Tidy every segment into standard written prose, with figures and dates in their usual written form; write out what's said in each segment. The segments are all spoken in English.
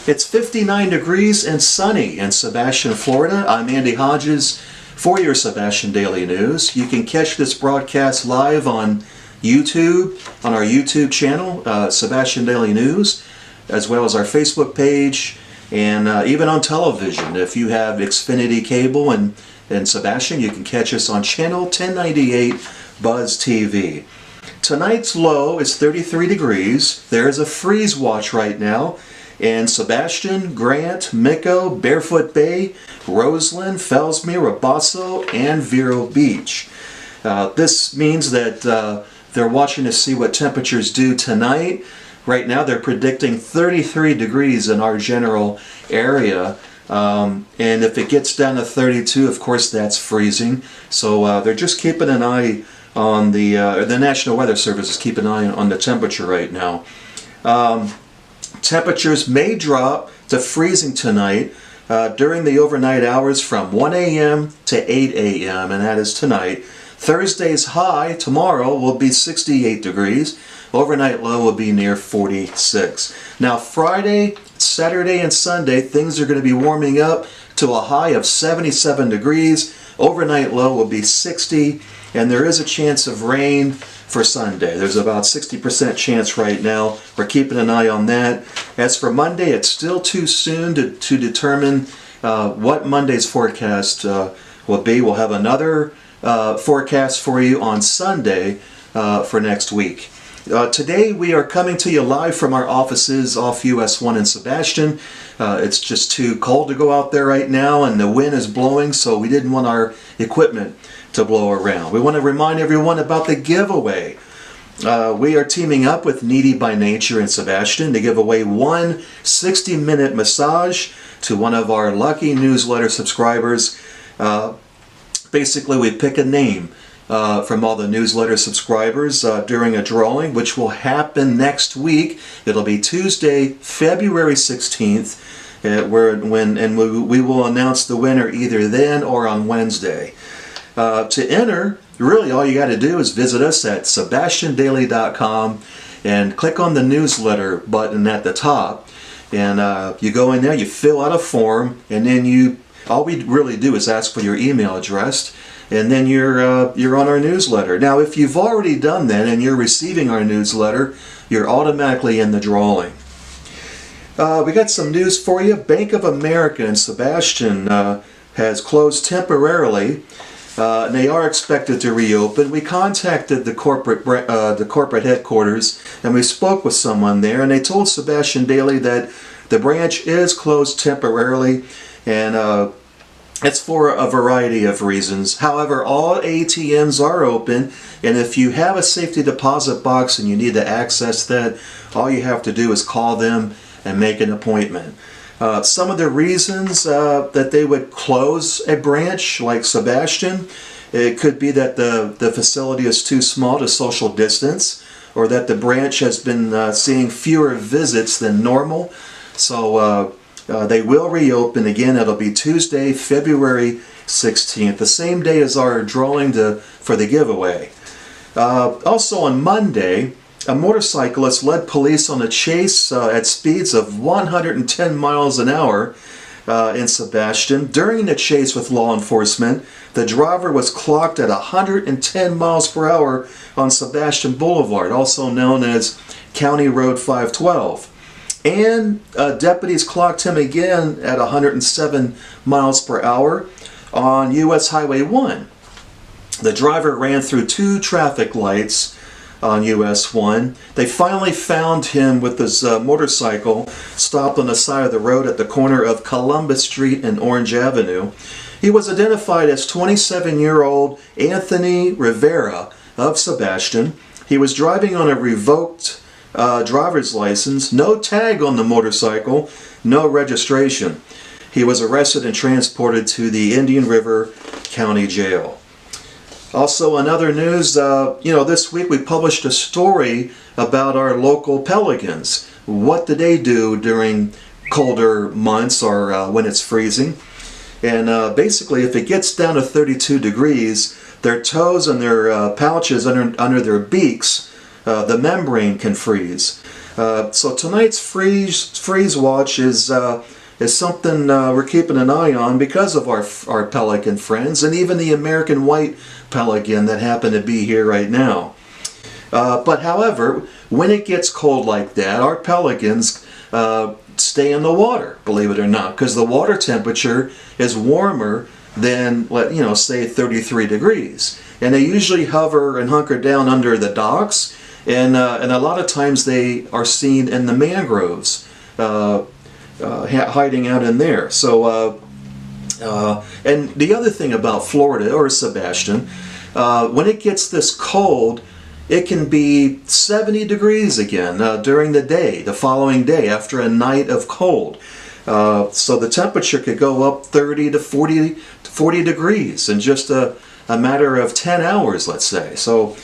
It's 59 degrees and sunny in Sebastian, Florida. I'm Andy Hodges for your Sebastian Daily News. You can catch this broadcast live on YouTube, on our YouTube channel, Sebastian Daily News, as well as our Facebook page, and even on television. If you have Xfinity cable and Sebastian, you can catch us on channel 1098 Buzz TV. Tonight's low is 33 degrees. There is a freeze watch right now in Sebastian, Grant, Mico, Barefoot Bay, Roseland, Fellsmere, Robosso, and Vero Beach. This means that they're watching to see what temperatures do tonight. Right now they're predicting 33 degrees in our general area. And if it gets down to 32, of course that's freezing. So they're just keeping an eye on the National Weather Service is keeping an eye on the temperature right now. Temperatures may drop to freezing tonight during the overnight hours from 1 a.m. to 8 a.m. and that is tonight. Thursday's high tomorrow will be 68 degrees. Overnight low will be near 46. Now Friday, Saturday, and Sunday things are going to be warming up to a high of 77 degrees. Overnight low will be 60, and there is a chance of rain for Sunday. There's about 60% chance right now. We're keeping an eye on that. As for Monday, it's still too soon to determine what Monday's forecast will be. We'll have another forecast for you on Sunday for next week. Today we are coming to you live from our offices off US 1 in Sebastian. It's just too cold to go out there right now, and the wind is blowing, so we didn't want our equipment to blow around. We want to remind everyone about the giveaway. We are teaming up with Needy by Nature in Sebastian to give away one 60-minute massage to one of our lucky newsletter subscribers. Basically, we pick a name from all the newsletter subscribers during a drawing, which will happen next week. It'll be Tuesday, February 16th, we will announce the winner either then or on Wednesday. To enter, really all you got to do is visit us at sebastiandaily.com and click on the newsletter button at the top, and you go in there, you fill out a form, and then all we really do is ask for your email address, and then you're on our newsletter. Now, if you've already done that and you're receiving our newsletter, you're automatically in the drawing. We got some news for you. Bank of America in Sebastian has closed temporarily. And they are expected to reopen. We contacted the corporate headquarters, and we spoke with someone there, and they told Sebastian Daily that the branch is closed temporarily, and it's for a variety of reasons. However, all ATMs are open, and if you have a safety deposit box and you need to access that, all you have to do is call them and make an appointment. Some of the reasons that they would close a branch like Sebastian, it could be that the facility is too small to social distance, or that the branch has been seeing fewer visits than normal. So they will reopen again. It'll be Tuesday, February 16th, the same day as our drawing for the giveaway. Also on Monday, a motorcyclist led police on a chase at speeds of 110 miles an hour in Sebastian. During the chase with law enforcement, the driver was clocked at 110 miles per hour on Sebastian Boulevard, also known as County Road 512. And deputies clocked him again at 107 miles per hour on US Highway 1. The driver ran through two traffic lights on US 1. They finally found him with his motorcycle stopped on the side of the road at the corner of Columbus Street and Orange Avenue. He was identified as 27-year-old Anthony Rivera of Sebastian. He was driving on a revoked driver's license, no tag on the motorcycle, no registration. He was arrested and transported to the Indian River County Jail. Also, in other news, this week we published a story about our local Pelicans. What do they do during colder months or when it's freezing? And basically, if it gets down to 32 degrees, their toes and their pouches under their beaks, the membrane can freeze. So tonight's freeze watch is something we're keeping an eye on because of our pelican friends, and even the American white pelican that happen to be here right now. But however, when it gets cold like that, our pelicans stay in the water, believe it or not, because the water temperature is warmer than, say 33 degrees. And they usually hover and hunker down under the docks, and a lot of times they are seen in the mangroves, hiding out in there. So, and the other thing about Florida, or Sebastian, when it gets this cold, it can be 70 degrees again during the day, the following day, after a night of cold. So the temperature could go up 30 to 40 degrees in just a matter of 10 hours, let's say. So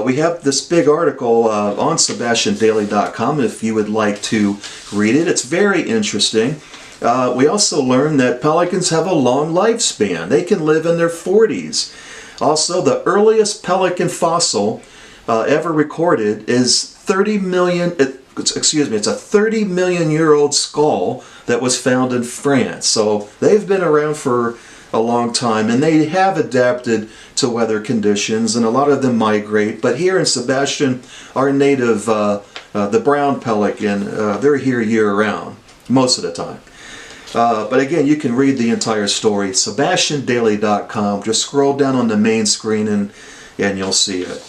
we have this big article on SebastianDaily.com if you would like to read it. It's very interesting. We also learned that pelicans have a long lifespan. They can live in their 40s. Also, the earliest pelican fossil ever recorded is 30 million, it's a 30 million year old skull that was found in France. So they've been around for a long time, and they have adapted to weather conditions, and a lot of them migrate. But here in Sebastian, our native, the brown pelican, they're here year-round, most of the time. But again, you can read the entire story, SebastianDaily.com. Just scroll down on the main screen and you'll see it.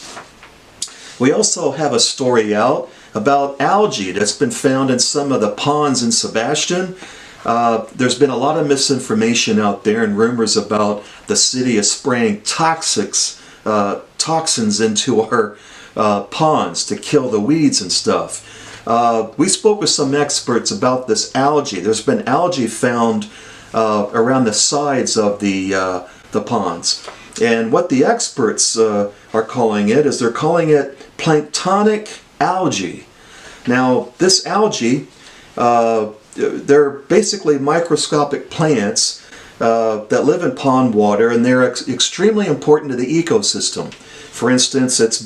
We also have a story out about algae that's been found in some of the ponds in Sebastian. There's been a lot of misinformation out there and rumors about the city is spraying toxins into our ponds to kill the weeds and stuff. We spoke with some experts about this algae. There's been algae found around the sides of the ponds. And what the experts are calling it is they're calling it planktonic algae. Now, this algae, they're basically microscopic plants that live in pond water, and they're extremely important to the ecosystem. For instance, it's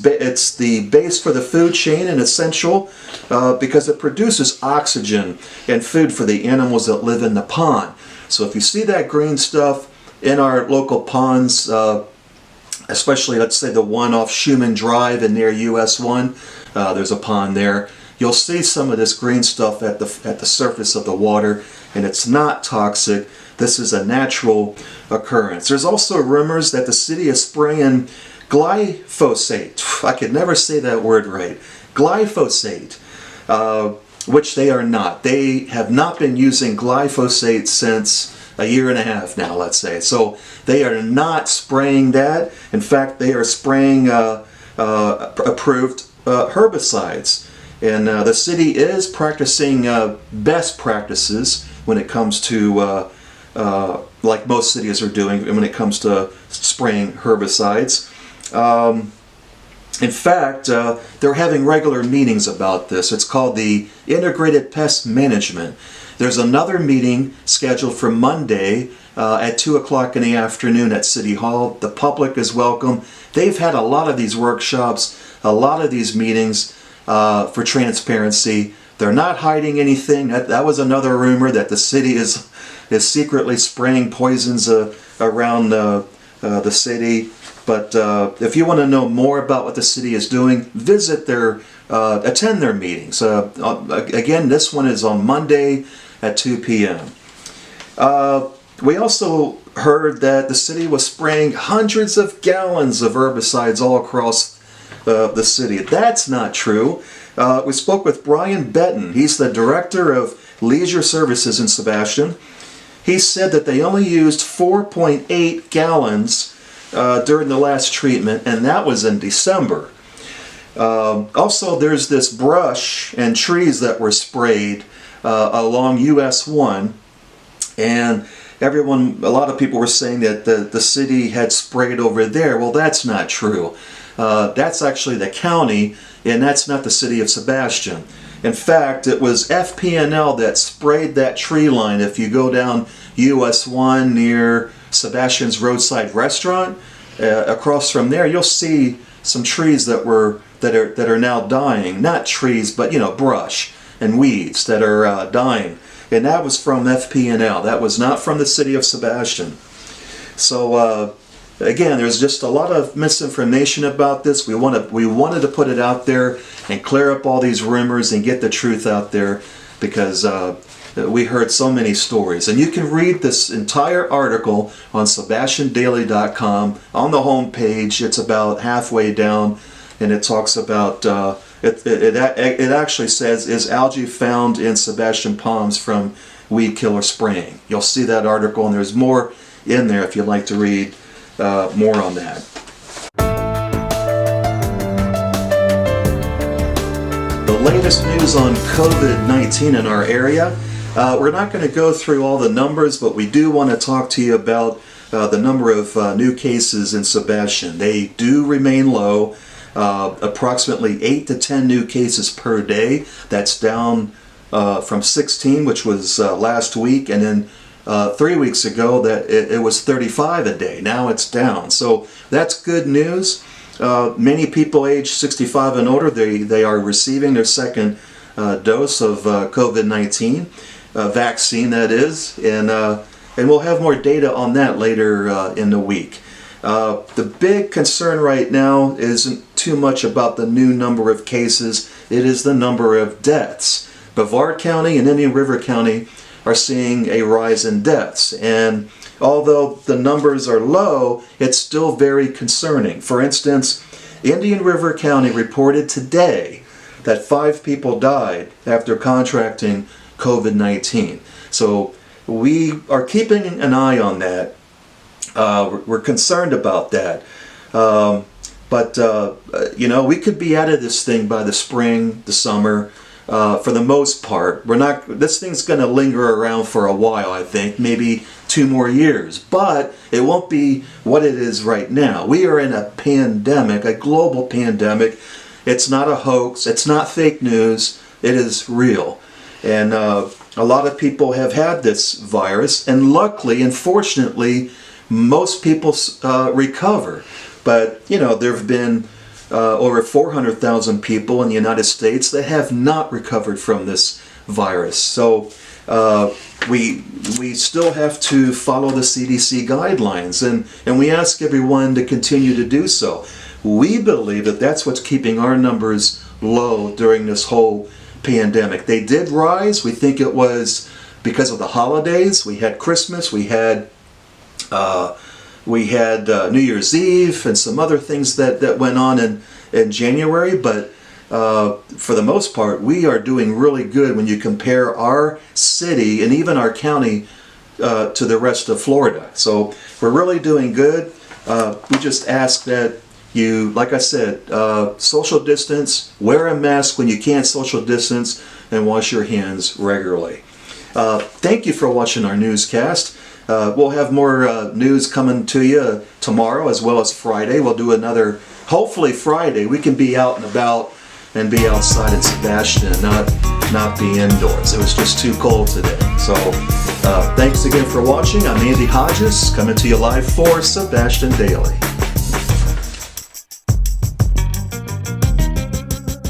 the base for the food chain and essential because it produces oxygen and food for the animals that live in the pond. So if you see that green stuff in our local ponds, especially let's say the one off Schumann Drive and near US 1, there's a pond there. You'll see some of this green stuff at the surface of the water, and it's not toxic. This is a natural occurrence. There's also rumors that the city is spraying glyphosate. I could never say that word right. Glyphosate, which they are not. They have not been using glyphosate since a year and a half now, let's say. So they are not spraying that. In fact, they are spraying approved herbicides. And the city is practicing best practices when it comes to, like most cities are doing, when it comes to spraying herbicides. In fact, they're having regular meetings about this. It's called the Integrated Pest Management. There's another meeting scheduled for Monday at 2 o'clock in the afternoon at City Hall. The public is welcome. They've had a lot of these workshops, a lot of these meetings for transparency. They're not hiding anything. That was another rumor that the city is secretly spraying poisons around the city. But if you want to know more about what the city is doing, attend their meetings. Again, this one is on Monday at 2 p.m. We also heard that the city was spraying hundreds of gallons of herbicides all across the city. That's not true. We spoke with Brian Benton. He's the director of leisure services in Sebastian. He said that they only used 4.8 gallons during the last treatment, and that was in December. Also, there's this brush and trees that were sprayed along US 1, and a lot of people were saying that the city had sprayed over there. Well, that's not true. That's actually the county, and that's not the city of Sebastian. In fact, it was FP&L that sprayed that tree line. If you go down US 1 near Sebastian's roadside restaurant, across from there, you'll see some trees that were that are now dying. Not trees, but brush and weeds that are dying. And that was from FPNL. That was not from the city of Sebastian. So again, there's just a lot of misinformation about this. We wanted to put it out there and clear up all these rumors and get the truth out there, because we heard so many stories. And you can read this entire article on SebastianDaily.com on the home page. It's about halfway down, and it talks about it actually says, is algae found in Sebastian palms from weed killer spraying? You'll see that article, and there's more in there if you'd like to read more on that. The latest news on COVID-19 in our area. We're not going to go through all the numbers, but we do want to talk to you about the number of new cases in Sebastian. They do remain low, approximately 8 to 10 new cases per day. That's down from 16, which was last week, and then 3 weeks ago that it was 35 a day. Now it's down. So that's good news. Many people age 65 and older, they are receiving their second dose of COVID-19 vaccine, that is, and we'll have more data on that later in the week. The big concern right now isn't too much about the new number of cases, it is the number of deaths. Brevard County and Indian River County are seeing a rise in deaths, and although the numbers are low, it's still very concerning. For instance, Indian River County reported today that 5 people died after contracting COVID-19. So we are keeping an eye on that. We're concerned about that. But we could be out of this thing by the spring, the summer. For the most part, this thing's going to linger around for a while, I think, maybe 2 more years, but it won't be what it is right now. We are in a pandemic, a global pandemic. It's not a hoax, it's not fake news, it is real. And a lot of people have had this virus, and luckily and fortunately, most people recover. But, there have been over 400,000 people in the United States that have not recovered from this virus. So we still have to follow the CDC guidelines, and we ask everyone to continue to do so. We believe that that's what's keeping our numbers low during this whole pandemic. They did rise. We think it was because of the holidays. We had Christmas, we had New Year's Eve and some other things that went on in January, but for the most part, we are doing really good when you compare our city and even our county to the rest of Florida. So we're really doing good. We just ask that you, like I said, social distance, wear a mask when you can't social distance, and wash your hands regularly. Thank you for watching our newscast. We'll have more news coming to you tomorrow as well as Friday. We'll do another, hopefully Friday, we can be out and about and be outside in Sebastian and not be indoors. It was just too cold today. So thanks again for watching. I'm Andy Hodges, coming to you live for Sebastian Daily.